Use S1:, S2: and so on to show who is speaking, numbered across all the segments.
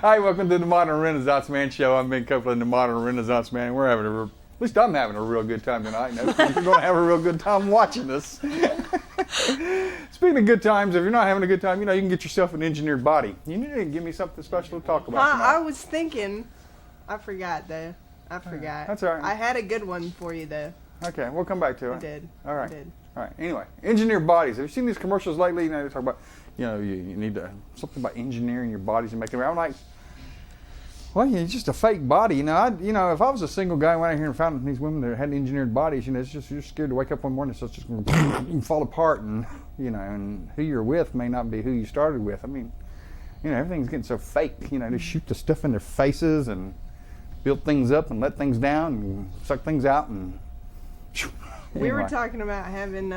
S1: Hi, welcome to the Modern Renaissance Man Show. I'm Ben Copeland, the Modern Renaissance Man. We're having at least I'm having a real good time tonight. No, you're going to have a real good time watching us. Speaking of good times, if you're not having a good time, you can get yourself an engineered body. You need to give me something special to talk about tonight.
S2: I was thinking, I forgot though. I forgot.
S1: That's all right.
S2: I had a good one for you though.
S1: Okay, we'll come back to it.
S2: I did.
S1: All right.
S2: I did.
S1: All right. Anyway, engineered bodies. Have you seen these commercials lately? They talk about, you need to something about engineering your bodies and making them. I'm like, well, it's just a fake body. If I was a single guy and went out here and found these women that had engineered bodies, it's just you're scared to wake up one morning, so it's just going to fall apart, and and who you're with may not be who you started with. I mean, everything's getting so fake. They shoot the stuff in their faces and build things up and let things down and suck things out and.
S2: We were talking about having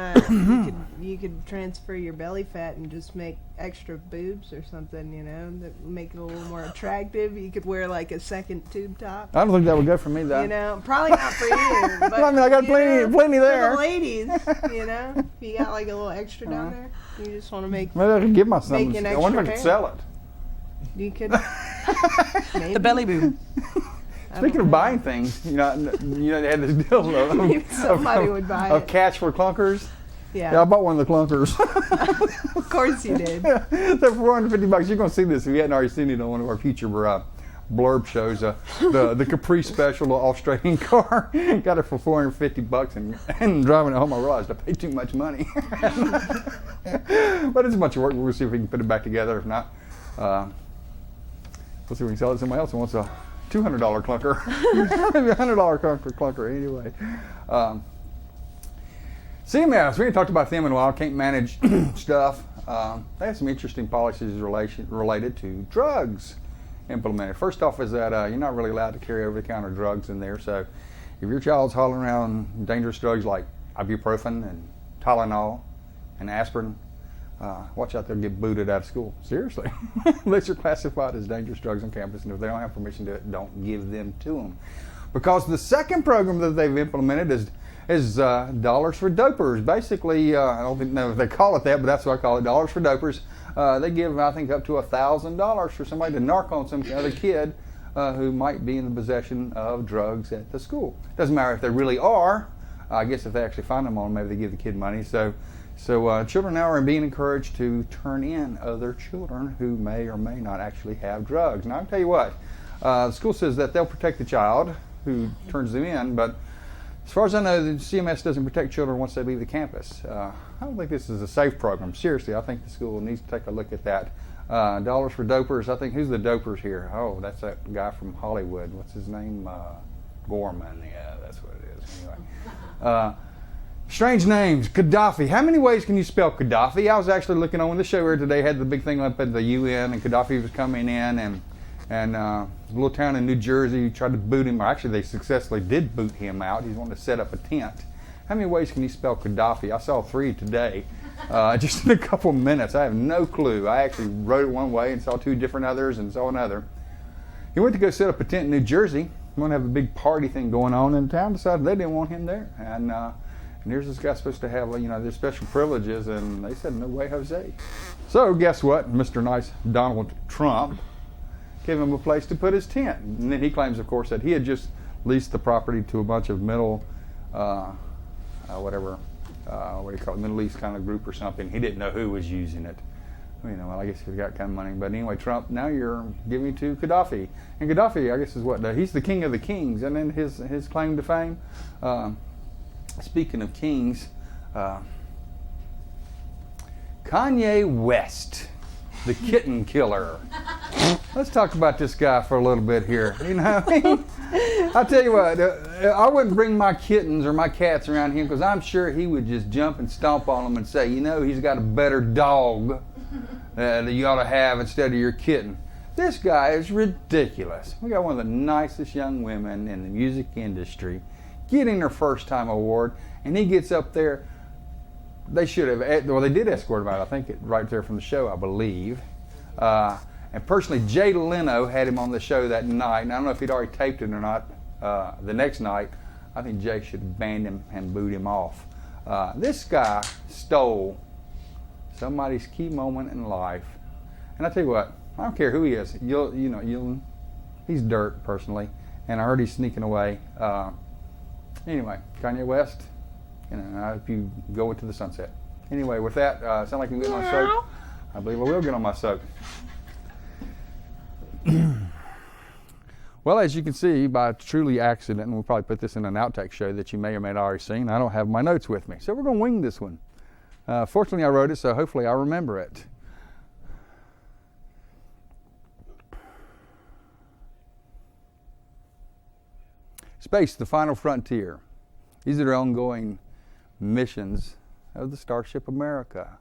S2: you could transfer your belly fat and just make extra boobs or something, that would make it a little more attractive. You could wear like a second tube top.
S1: I don't think that would go for me though.
S2: Probably not for you. But,
S1: I mean, I got plenty there.
S2: For the ladies, if you got like a little extra down there, you just want to make.
S1: Maybe I could give myself. I wonder if I could sell it.
S2: You could.
S3: The belly boob.
S1: Speaking of buying things, they had this deal
S2: somebody would buy
S1: of
S2: it.
S1: Catch for clunkers.
S2: Yeah,
S1: I bought one of the clunkers.
S2: Of course you did.
S1: Yeah, they're $450. You're going to see this if you hadn't already seen it on one of our future blurb shows. The Capri Special Australian car. Got it for $450 and driving it home I realized I paid too much money. But it's a bunch of work. We'll see if we can put it back together. If not, we'll see if we can sell it to somebody else who wants a $200 clunker, maybe $100 clunker anyway. CMS, we haven't talked about them in a while, can't manage stuff. They have some interesting policies related to drugs implemented. First off is that you're not really allowed to carry over-the-counter drugs in there, so if your child's hauling around dangerous drugs like ibuprofen and Tylenol and aspirin, watch out, they'll get booted out of school. Seriously. Unless you're classified as dangerous drugs on campus, and if they don't have permission to do it, don't give them to them. Because the second program that they've implemented is Dollars for Dopers. Basically, I don't know if they call it that, but that's what I call it, Dollars for Dopers. They give, I think, up to $1,000 for somebody to narc on some other kid who might be in the possession of drugs at the school. Doesn't matter if they really are. I guess if they actually find them on, maybe they give the kid money. So children now are being encouraged to turn in other children who may or may not actually have drugs. Now, I'll tell you what, the school says that they'll protect the child who turns them in, but as far as I know, the CMS doesn't protect children once they leave the campus. I don't think this is a safe program. Seriously, I think the school needs to take a look at that. Dollars for Dopers, I think, who's the dopers here? Oh, that's that guy from Hollywood. What's his name? Gorman. Yeah, that's what it is. Anyway. Strange names. Gaddafi. How many ways can you spell Gaddafi? I was actually looking on the show here today, had the big thing up at the UN, and Gaddafi was coming in, and a little town in New Jersey tried to boot him, or actually they successfully did boot him out. He wanted to set up a tent. How many ways can you spell Gaddafi? I saw 3 today, just in a couple of minutes. I have no clue. I actually wrote it one way and saw 2 different others and saw another. He went to go set up a tent in New Jersey. He wanted to have a big party thing going on, and the town decided they didn't want him there. And here's this guy supposed to have, their special privileges, and they said, no way, Jose. So guess what? Mr. Nice Donald Trump gave him a place to put his tent. And then he claims, of course, that he had just leased the property to a bunch of Middle East kind of group or something. He didn't know who was using it. Well, I guess he's got kind of money. But anyway, Trump, now you're giving to Gaddafi. And Gaddafi, I guess, is what? He's the king of the kings. And then his claim to fame. Speaking of kings, Kanye West, the kitten killer. Let's talk about this guy for a little bit here. You know, I'll tell you what, I wouldn't bring my kittens or my cats around him because I'm sure he would just jump and stomp on them and say, you know, he's got a better dog that you ought to have instead of your kitten. This guy is ridiculous. We got one of the nicest young women in the music industry getting her first time award, and he gets up there. They should have, well, they did escort him out, I think, right there from the show, I believe. And personally, Jay Leno had him on the show that night, and I don't know if he'd already taped it or not. The next night, I think Jay should have banned him and booed him off. This guy stole somebody's key moment in life, and I tell you what, I don't care who he is. He's dirt personally, and I heard he's sneaking away. Anyway, Kanye West, I hope you go into the sunset. Anyway, with that, sound like I'm getting on soap. I believe I will get on my soap. Well, as you can see, by truly accident, and we'll probably put this in an outtake show that you may or may not already seen, I don't have my notes with me. So we're going to wing this one. Fortunately, I wrote it, so hopefully I remember it. Space, the final frontier. These are the ongoing missions of the Starship America.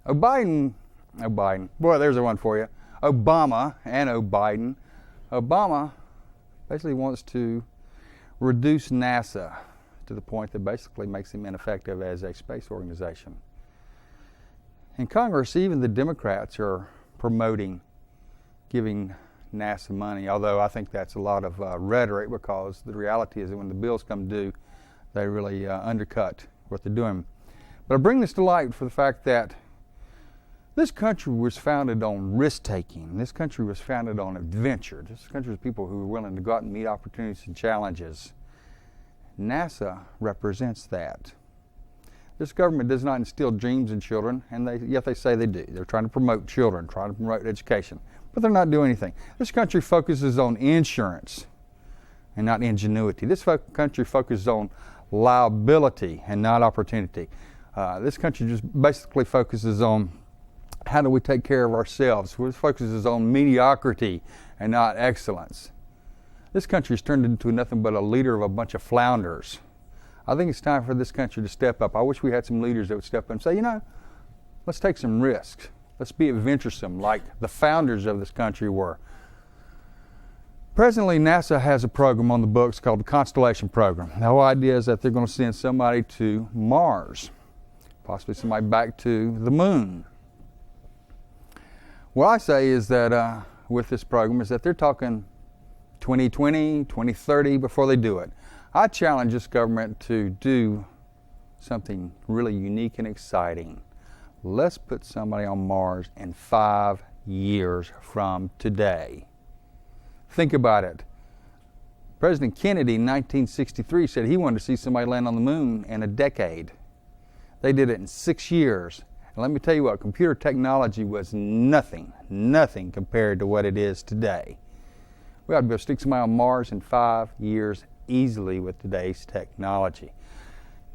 S1: Biden, boy, there's a one for you. Obama and Biden. Obama basically wants to reduce NASA to the point that basically makes him ineffective as a space organization. In Congress, even the Democrats are promoting giving NASA money, although I think that's a lot of rhetoric, because the reality is that when the bills come due, they really undercut what they're doing. But I bring this to light for the fact that this country was founded on risk-taking. This country was founded on adventure. This country was people who were willing to go out and meet opportunities and challenges. NASA represents that. This government does not instill dreams in children, and yet they say they do. They're trying to promote children, trying to promote education, but they're not doing anything. This country focuses on insurance and not ingenuity. This country focuses on liability and not opportunity. This country just basically focuses on how do we take care of ourselves. This focuses on mediocrity and not excellence. This country has turned into nothing but a leader of a bunch of flounders. I think it's time for this country to step up. I wish we had some leaders that would step up and say, let's take some risks. Let's be adventuresome like the founders of this country were. Presently, NASA has a program on the books called the Constellation Program. The whole idea is that they're going to send somebody to Mars, possibly somebody back to the moon. What I say is that with this program is that they're talking 2020, 2030 before they do it. I challenge this government to do something really unique and exciting. Let's put somebody on Mars in 5 years from today. Think about it. President Kennedy in 1963 said he wanted to see somebody land on the moon in a decade. They did it in 6 years. And let me tell you what, computer technology was nothing compared to what it is today. We ought to be able to stick somebody on Mars in 5 years easily with today's technology.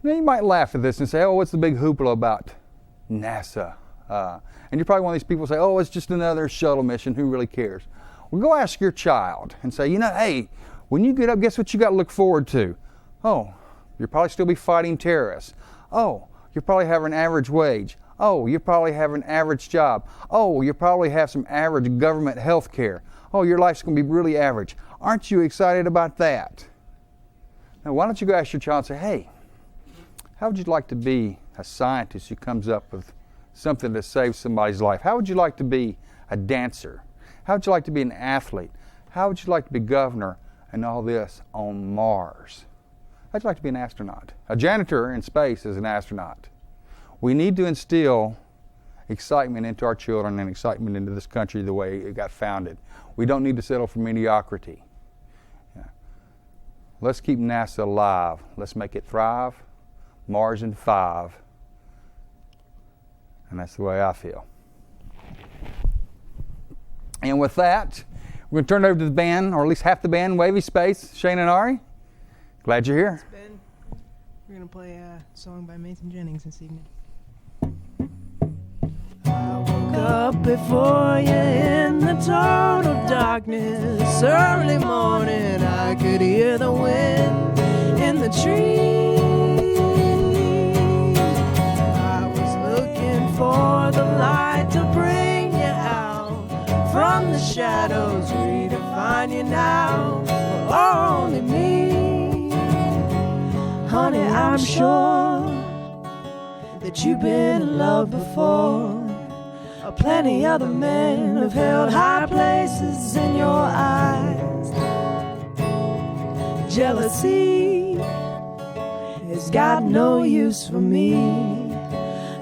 S1: Now you might laugh at this and say, what's the big hoopla about NASA? And you're probably one of these people who say, it's just another shuttle mission, who really cares? Well, go ask your child and say, hey, when you get up, guess what you got to look forward to? You'll probably still be fighting terrorists. You'll probably have an average wage. You probably have an average job. You probably have some average government health care. Your life's going to be really average. Aren't you excited about that? Now, why don't you go ask your child and say, hey, how would you like to be a scientist who comes up with something that saves somebody's life? How would you like to be a dancer? How would you like to be an athlete? How would you like to be governor and all this on Mars? How'd you like to be an astronaut? A janitor in space is an astronaut. We need to instill excitement into our children and excitement into this country the way it got founded. We don't need to settle for mediocrity. Let's keep NASA alive. Let's make it thrive. Mars in 5. And that's the way I feel. And with that, we're going to turn it over to the band, or at least half the band, WavySpace, Shane and Ari. Glad you're here.
S2: We're going to play a song by Mason Jennings this evening. up before you in the total darkness. Early morning, I could hear the wind in the trees. I was looking for the light to bring you out from the shadows, redefine you now, only me. Honey, I'm sure that you've been in love before. Plenty other men have held high places in your eyes. Jealousy has got no use for me.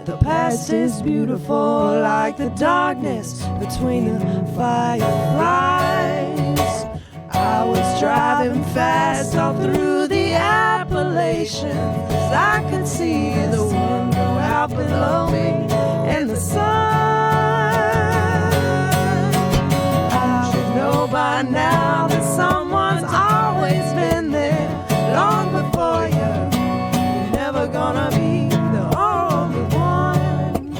S2: The past is beautiful like the darkness between the fireflies. I was driving fast all through the Appalachians. I could see the world go out below me and the sun. I should know by now that someone's always been there long before you. You're never gonna be the only one.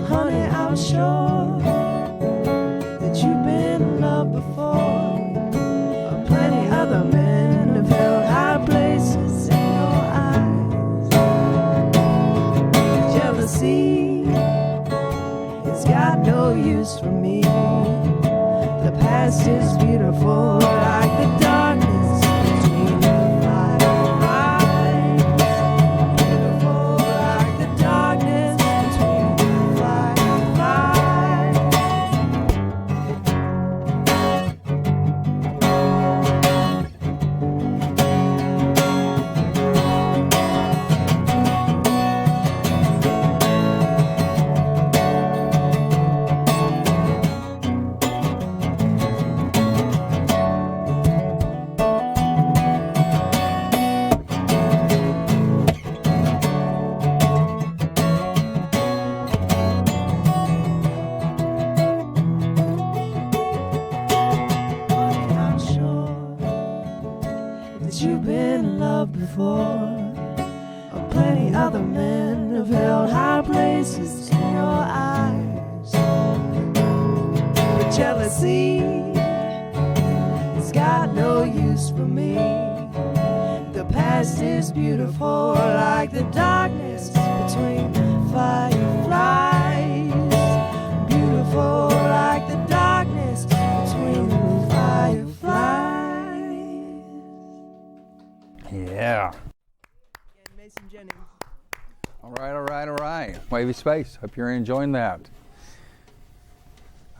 S2: Honey, I'm sure that you've been in love before. Plenty other men have held high places in your eyes. Jealousy has got no use for me. The past is beautiful like the darkness between my eyes. Beautiful like the darkness between my eyes. I'm sure that you've been in love before. Plenty other men have held high places in your eyes. But jealousy has got no use for me. The past is beautiful like the darkness between fireflies. Beautiful like the darkness between fireflies.
S1: Yeah.
S2: Mason Jennings.
S1: All right. WavySpace. Hope you're enjoying that.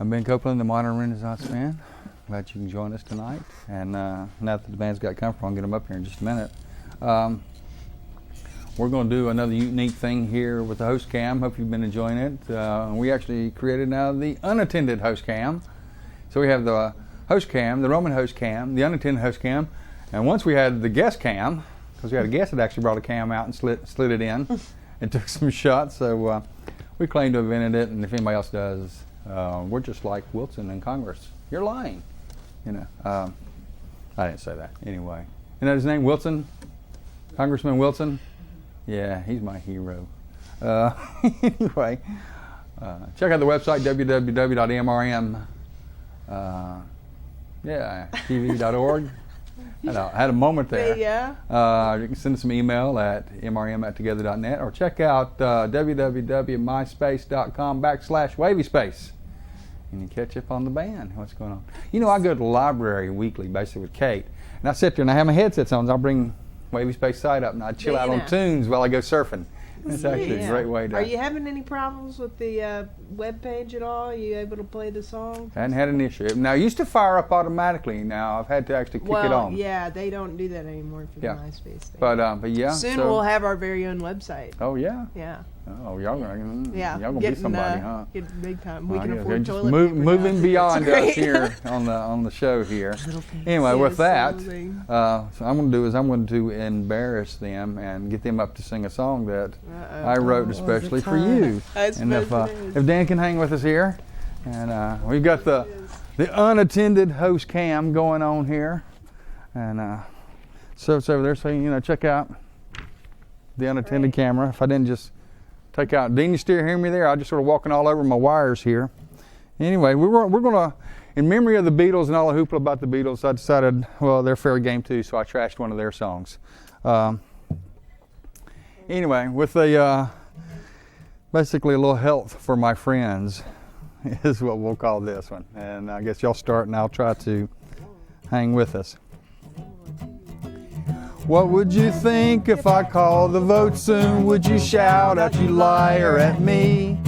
S1: I'm Ben Copeland, the Modern Renaissance Man. Glad you can join us tonight. And now that the band's got comfortable, I'll get them up here in just a minute. We're going to do another unique thing here with the host cam. Hope you've been enjoying it. We actually created now the unattended host cam. So we have the host cam, the Roman host cam, the unattended host cam, and once we had the guest cam, because we had a guest that actually brought a cam out and slid it in and took some shots. So we claim to have invented it, and if anybody else does, we're just like Wilson in Congress. You're lying. You know, I didn't say that. Anyway, you know his name, Wilson? Congressman Wilson? Yeah, he's my hero. Anyway, check out the website, www.mrm tv.org. I had a moment there.
S2: Yeah.
S1: You can send us some email at mrm@together.net or check out www.myspace.com/WavySpace. And you catch up on the band, what's going on. You know, I go to the library weekly, basically with Kate, and I sit there and I have my headsets on, and I'll bring WavySpace site up and I chill out on tunes while I go surfing. It's actually a great way to...
S2: Are you having any problems with the web page at all? Are you able to play the song?
S1: I hadn't had an issue. Now, it used to fire up automatically. Now, I've had to actually kick it on.
S2: Well, yeah, they don't do that anymore for the MySpace thing.
S1: But yeah.
S2: Soon we'll have our very own website.
S1: Oh, yeah?
S2: Yeah.
S1: Oh, y'all gonna
S2: getting,
S1: be somebody, huh?
S2: Getting big time. We can afford
S1: just
S2: toilet paper
S1: moving
S2: now.
S1: beyond us here on the show here. Anyway, with that, so I'm going to embarrass them and get them up to sing a song that I wrote especially for you. And if Dan can hang with us here, and we've got the unattended host cam going on here, and so it's over there. So check out the unattended camera. If I didn't just take out. Dean, you still hear me there? I'm just sort of walking all over my wires here. Anyway, we're going to, in memory of the Beatles and all the hoopla about the Beatles, I decided, well, they're fair game too, so I trashed one of their songs. Anyway, with basically a little health for my friends is what we'll call this one. And I guess y'all start and I'll try to hang with us. What would you think if I called the vote soon? Would you shout out, you liar, at me?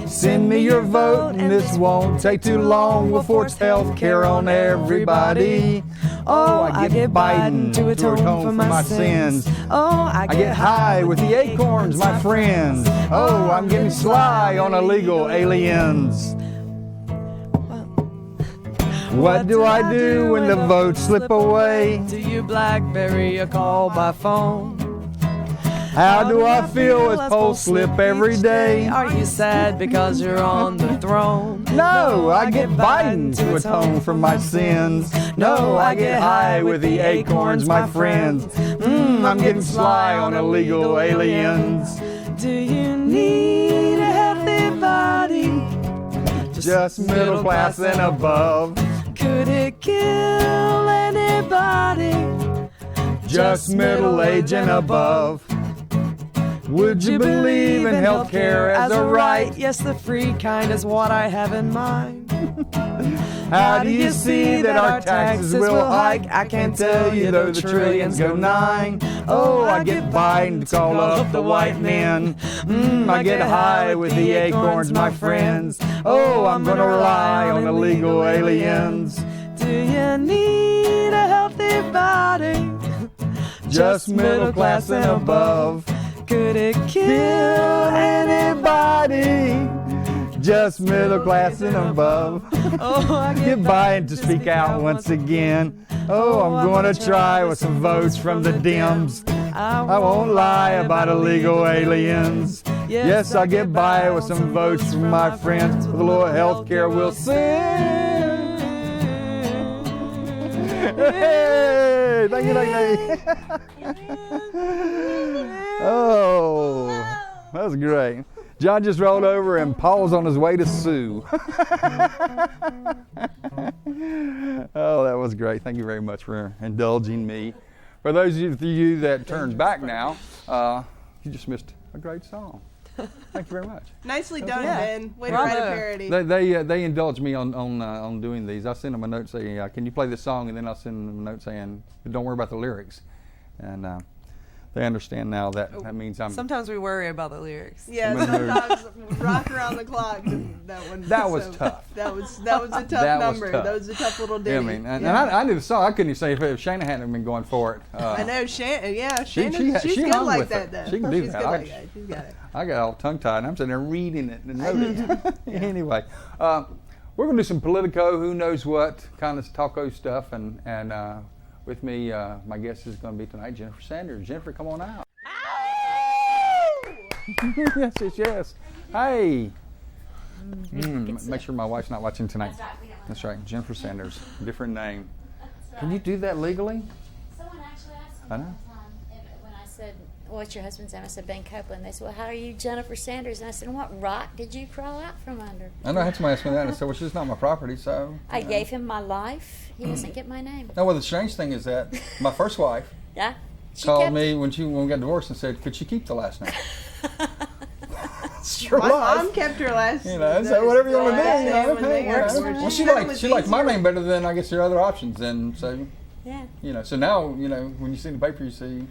S1: Send me your vote and this won't take too long. We'll force health care on everybody. Oh, I get Biden to atone for my sins. Oh, I get high with the acorns, my friends. Oh, I'm getting sly on illegal aliens. What do I do when the votes slip away?
S3: Do you BlackBerry a call by phone?
S1: How do I feel as polls slip every day?
S3: Are you sad because you're on the throne?
S1: No, I get Biden to atone for my sins. No, I get high with the acorns, my friends. I'm getting sly on illegal aliens.
S3: Do you need a healthy body?
S1: Just middle class and above.
S3: Could it kill anybody?
S1: Just middle age and above. Would you believe in health care as a right?
S3: Yes, the free kind is what I have in mind.
S1: How do you see that our taxes will hike? I can't tell you though the trillions go 9. Oh, I get Biden to call up the white men. I get high with the acorns, my friends. Oh, I'm gonna rely on illegal aliens.
S3: Do you need a healthy body?
S1: Just middle class and above.
S3: Could it kill
S1: Anybody? Just middle class and above.
S3: Oh, I
S1: Get Biden to speak out once again. Oh, I'm going to try with some votes from the Dems. I won't lie about illegal aliens. Yes, I'll get by with some votes from my friends. With a little health care we'll sing. Hey, thank you, Oh, that was great. John just rolled over and Paul's on his way to sue. Oh, that was great. Thank you very much for indulging me. For those of you that turned back now, you just missed a great song. Thank you very much.
S2: Nicely done, Ben. Way to write a parody.
S1: They indulged me on doing these. I send them a note saying, "Can you play this song?" And then I'll send them a note saying, "Don't worry about the lyrics." And they understand now that means I'm.
S3: Sometimes we worry about the lyrics.
S2: Yeah, sometimes Rock Around the Clock. That
S1: was tough.
S2: That was a tough number. That was a tough little ditty.
S1: Yeah, I mean, and I knew the song. I couldn't even say if Shana hadn't been going for it.
S2: I know Shannon. Yeah,
S1: she's
S2: good
S1: hung
S2: like
S1: with
S2: that
S1: it.
S2: though.
S1: She can do
S2: She's
S1: that.
S2: Good like that. She's got it.
S1: I got all tongue-tied, and I'm sitting there reading it and noting it. Anyway, we're going to do some Politico, who knows what, kind of taco stuff, and with me, my guest is going to be tonight, Jennifer Sanders. Jennifer, come on out. Yes. Hey. Make sure my wife's not watching tonight. That's right, Jennifer Sanders, different name. Can you do that legally?
S4: Someone actually asked me
S1: I know.
S4: one time when I said, "What's your husband's name?" I said, "Ben Copeland." They said, "Well, how are you, Jennifer Sanders?" And I said, "What rock did you crawl out from under?"
S1: I know, I had somebody ask me that, and I said, well, she's not my property, so.
S4: I gave him my life. He doesn't get my name.
S1: No, well, the strange thing is that my first wife
S4: Yeah. She
S1: called
S4: kept-
S1: me when we got divorced and said, could she keep the last name? It's your
S2: My
S1: life.
S2: mom kept her last.
S1: You know, so whatever you want to do,
S2: last
S1: you
S2: name
S1: know.
S2: when they
S1: Hey,
S2: got
S1: whatever.
S2: divorced.
S1: Well, she liked my
S2: easier.
S1: name better than I guess your other options, and so
S4: Yeah.
S1: so now when you see the paper, you see.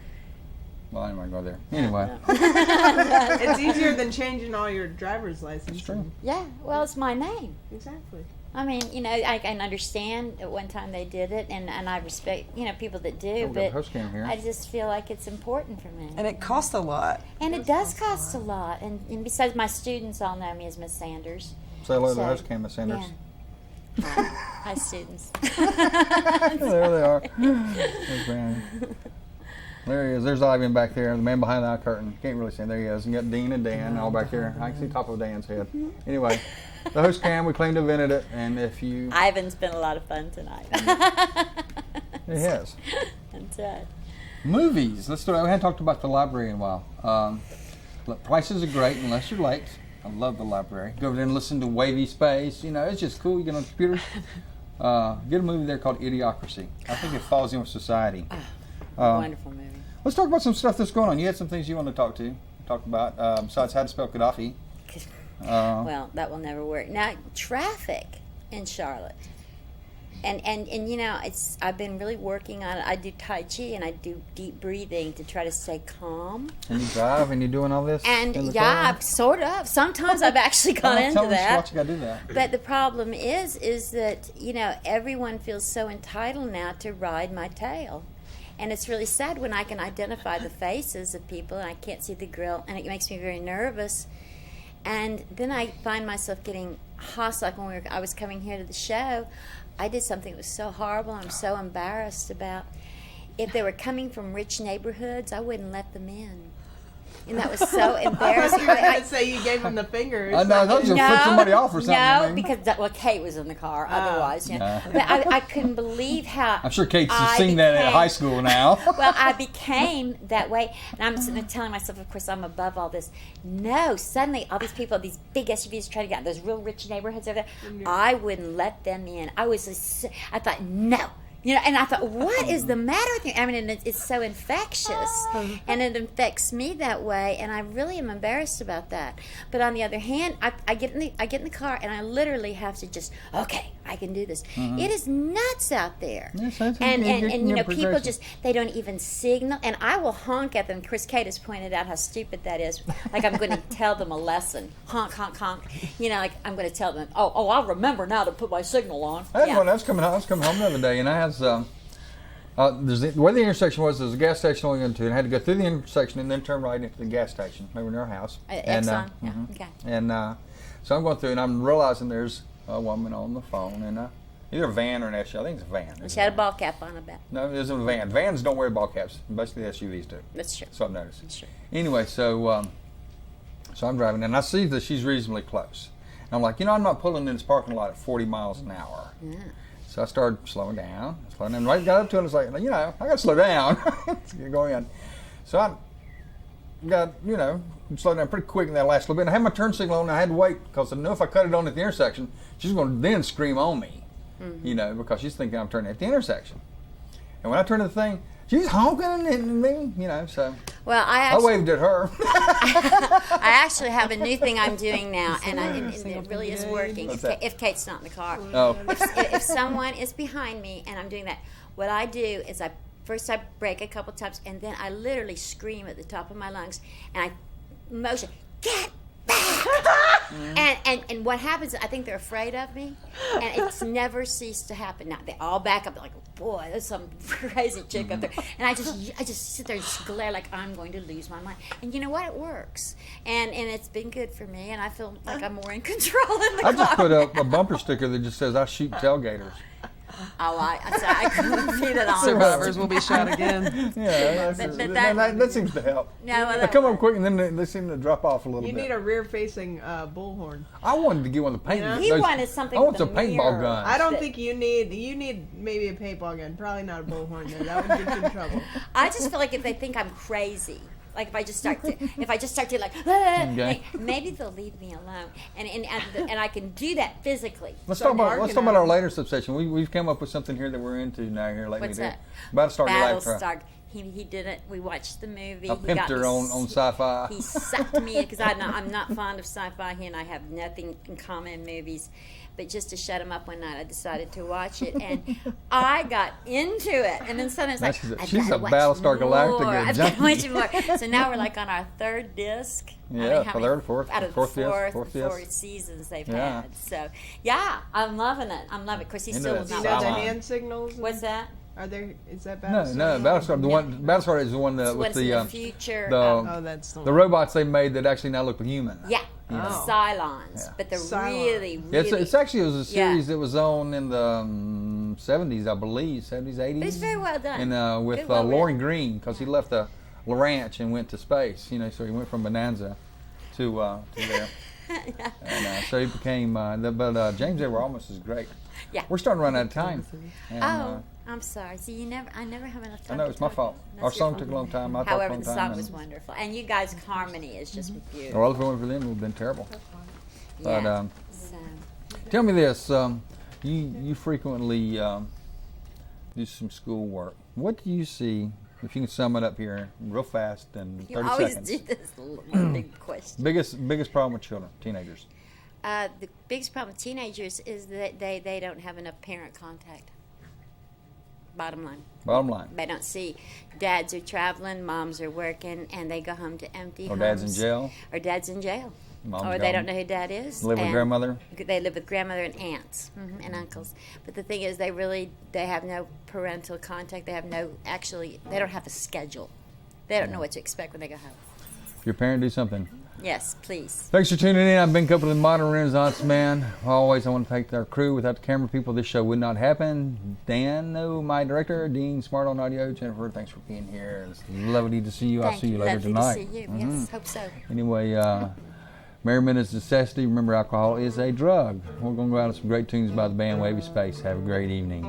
S1: Well, I'm not going to go there. Anyway,
S2: It's easier than changing all your driver's license.
S1: it's true.
S4: Yeah. Well, it's my name.
S2: Exactly.
S4: I mean, I can understand at one time they did it, and I respect, people that do,
S1: We've got a
S4: but
S1: host cam here.
S4: I just feel like it's important for me.
S3: And it costs a lot.
S4: And it does cost a lot. And besides, my students all know me as Miss Sanders.
S1: Say hello to the
S4: So,
S1: host cam, Miss Sanders.
S4: Yeah. Hi, students.
S1: There they are. There's Brandon. There he is. There's Ivan back there, the man behind the curtain. Can't really see him. There he is. And you got Dean and Dan all back there. I can see top of Dan's head. Anyway, the host cam, we claimed to have invented it, and if you...
S4: Ivan's been a lot of fun tonight.
S1: It has.
S4: That's right.
S1: Movies. Let's do it. We haven't talked about the library in a while. Look, prices are great unless you're late. I love the library. Go over there and listen to WavySpace. You know, it's just cool. You get on the computer. Get a movie there called Idiocracy. I think it falls in with society.
S4: Wonderful movie.
S1: Let's talk about some stuff that's going on. You had some things you want to talk about besides how to spell Gaddafi.
S4: Well, that will never work. Now, traffic in Charlotte. And you know, I've been really working on it. I do Tai Chi and I do deep breathing to try to stay calm.
S1: And you drive and you're doing all this?
S4: And
S1: in the
S4: yeah,
S1: car?
S4: sort of. Sometimes I've actually gone into
S1: tell us
S4: that.
S1: what you got to do that.
S4: But the problem is that, you know, everyone feels so entitled now to ride my tail. And it's really sad when I can identify the faces of people and I can't see the grill, and it makes me very nervous. And then I find myself getting hostile. Like when I was coming here to the show, I did something that was so horrible, I'm so embarrassed about. If they were coming from rich neighborhoods, I wouldn't let them in. And that was so embarrassing.
S2: You were going to say you gave him the finger.
S1: I know, I thought you were going to flip somebody off or something.
S4: No, because Kate was in the car. Otherwise, you know. But I couldn't believe how.
S1: I'm sure Kate's seen that at high school now.
S4: Well, I became that way, and I'm sitting there telling myself, of course, I'm above all this. No, suddenly all these people, these big SUVs, trying to get out those real rich neighborhoods over there. I wouldn't let them in. I thought, no. You know, and I thought, what is the matter with you? I mean, and it's so infectious, and it infects me that way, and I really am embarrassed about that. But on the other hand, I get in the car, and I literally have to just, okay, I can do this. It is nuts out there,
S1: Yes,
S4: and you know, people just, they don't even signal, and I will honk at them. Chris Kate has pointed out how stupid that is. Like I'm going to tell them a lesson, honk, honk, honk. You know, like I'm going to tell them, oh, I'll remember now to put my signal on.
S1: I had one. I was coming home the other day, and I had where the intersection was, there was a gas station only into, and I had to go through the intersection and then turn right into the gas station. They were near our house.
S4: HealthSong. Okay.
S1: And so I'm going through, and I'm realizing there's a woman on the phone, and either a van or an SUV. I think it's a van.
S4: She had a ball cap on, I bet.
S1: No, it isn't a van. Vans don't wear ball caps. Basically, SUVs do.
S4: That's true.
S1: So I've noticed.
S4: That's true.
S1: Anyway, so I'm driving, and I see that she's reasonably close. And I'm like, you know, I'm not pulling in this parking lot at 40 miles an hour. Yeah. So I started slowing down. And right got up to it, and I was like, you know, I got to slow down. Going in. So I got, you know, slowed down pretty quick in that last little bit. And I had my turn signal on, and I had to wait because I knew if I cut it on at the intersection, she's going to then scream on me, you know, because she's thinking I'm turning at the intersection. And when I turned the thing, she's honking at me, you know, so
S4: well,
S1: I waved at her.
S4: I actually have a new thing I'm doing now, and it really is working. If Kate's not in the car.
S1: Oh.
S4: If someone is behind me and I'm doing that, what I do is I brake a couple times, and then I literally scream at the top of my lungs, and I motion, get back! And what happens, I think they're afraid of me, and it's never ceased to happen. Now, they all back up, they're like, boy, there's some crazy chick up there. And I just sit there and just glare like I'm going to lose my mind. And you know what? It works. And it's been good for me, and I feel like I'm more in control in the car.
S1: I just put up a bumper sticker that just says, I shoot tailgaters.
S4: Oh, I couldn't see that on.
S3: Survivors will be shot again.
S1: Yeah, that seems to help.
S4: No, well,
S1: They come up quick, and then they seem to drop off a little
S2: You
S1: bit.
S2: need a rear-facing bullhorn.
S1: I wanted to get one of the paint.
S4: He wanted something
S1: I want
S4: with
S1: some
S4: a
S1: paintball
S4: mirror.
S1: guns.
S2: I don't think you need maybe a paintball gun. Probably not a bullhorn. Though. That would get you in trouble.
S4: I just feel like if they think I'm crazy, like if I just start to like, okay. Maybe they'll leave me alone, and I can do that physically.
S1: Let's talk about our later substation. We've come up with something here that we're into now here lately.
S4: What's that?
S1: Battlestar Galactica.
S4: Battlestar. He did it. We watched the movie.
S1: I pimped her on sci-fi.
S4: He sucked me because I'm not fond of sci-fi, and I have nothing in common in movies. But just to shut him up one night, I decided to watch it, and I got into it. And then suddenly it's like,
S1: she's a Battlestar Galactica
S4: I've got to watch more. So now we're like on our third disc.
S1: Yeah, fourth
S4: four seasons they've had. So yeah, I'm loving it. Of course, he's still not.
S2: Do you know the hand signals?
S4: What's that?
S2: Is that Battlestar?
S1: No, Battlestar. Battlestar is the one that with the
S4: future.
S2: That's
S1: the robots they made that actually now look human.
S4: Yeah. Cylons, but they're really.
S1: It's actually, it was a series that was on in the 70s, I believe, 70s, 80s.
S4: It's very well done.
S1: And with Lauren Green, because he left the ranch and went to space, you know, so he went from Bonanza to there. And so he became, but James Edward Olmos is great.
S4: Yeah.
S1: We're starting to run out of time. And,
S4: I'm sorry. See, I never have enough
S1: I
S4: time.
S1: know,
S4: to
S1: it's my
S4: talk.
S1: fault.
S4: That's
S1: Our
S4: your
S1: song
S4: fault.
S1: took a long time. I talked a
S4: However,
S1: long
S4: the
S1: time.
S4: song was wonderful, and you guys' harmony is just beautiful.
S1: Well, if it weren't for them, it would have been terrible. But
S4: Yeah. So,
S1: tell me this: you frequently do some school work. What do you see? If you can sum it up here real fast in 30
S4: you always
S1: seconds.
S4: do this one big question.
S1: Biggest problem with children, teenagers.
S4: The biggest problem with teenagers is that they don't have enough parent contact. Bottom line.
S1: Bottom line.
S4: They don't see dads are traveling, moms are working, and they go home to empty
S1: Or
S4: homes.
S1: dad's in jail.
S4: Or dad's in jail.
S1: Mom's
S4: Or they
S1: gone.
S4: don't know who dad is.
S1: Live with
S4: and
S1: grandmother.
S4: They live with grandmother and aunts and uncles. But the thing is, they have no parental contact. They don't have a schedule. They don't know what to expect when they go home.
S1: If your parent, do something.
S4: Yes, please.
S1: Thanks for tuning in. I've been Copeland, the Modern Renaissance Man. Always, I want to thank our crew. Without the camera people, this show would not happen. Dan, my director. Dean, Smart on Audio. Jennifer, thanks for being here. It's lovely to see you. I'll see you later
S4: Lovely
S1: tonight.
S4: to see you. Yes, hope so.
S1: Anyway, merriment is necessity. Remember, alcohol is a drug. We're going to go out with some great tunes by the band WavySpace. Have a great evening.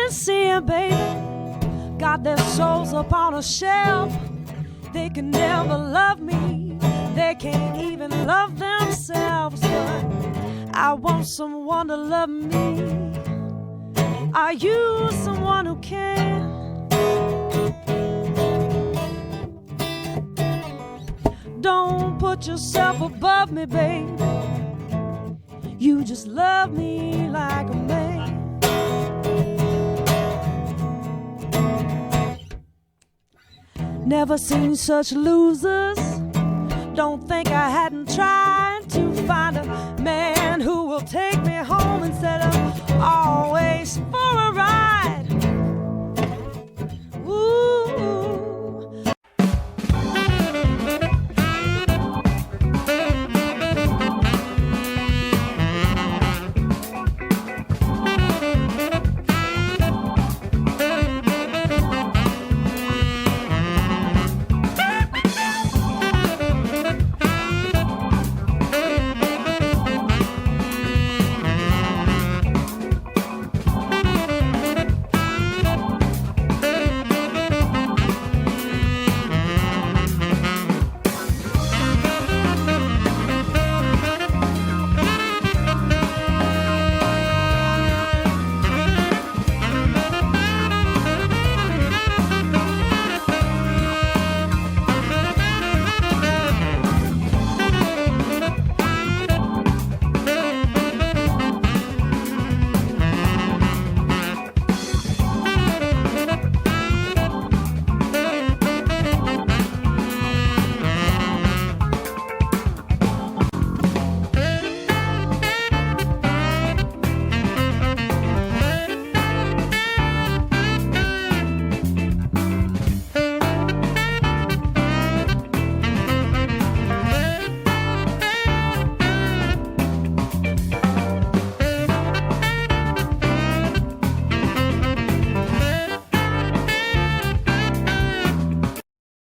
S3: Seeing, baby, got their souls up on a shelf. They can never love me, they can't even love themselves. But I want someone to love me. Are you someone who can? Don't put yourself above me, baby. You just love me like a man. Never seen such losers. Don't think I hadn't tried to find a man who will take me home instead of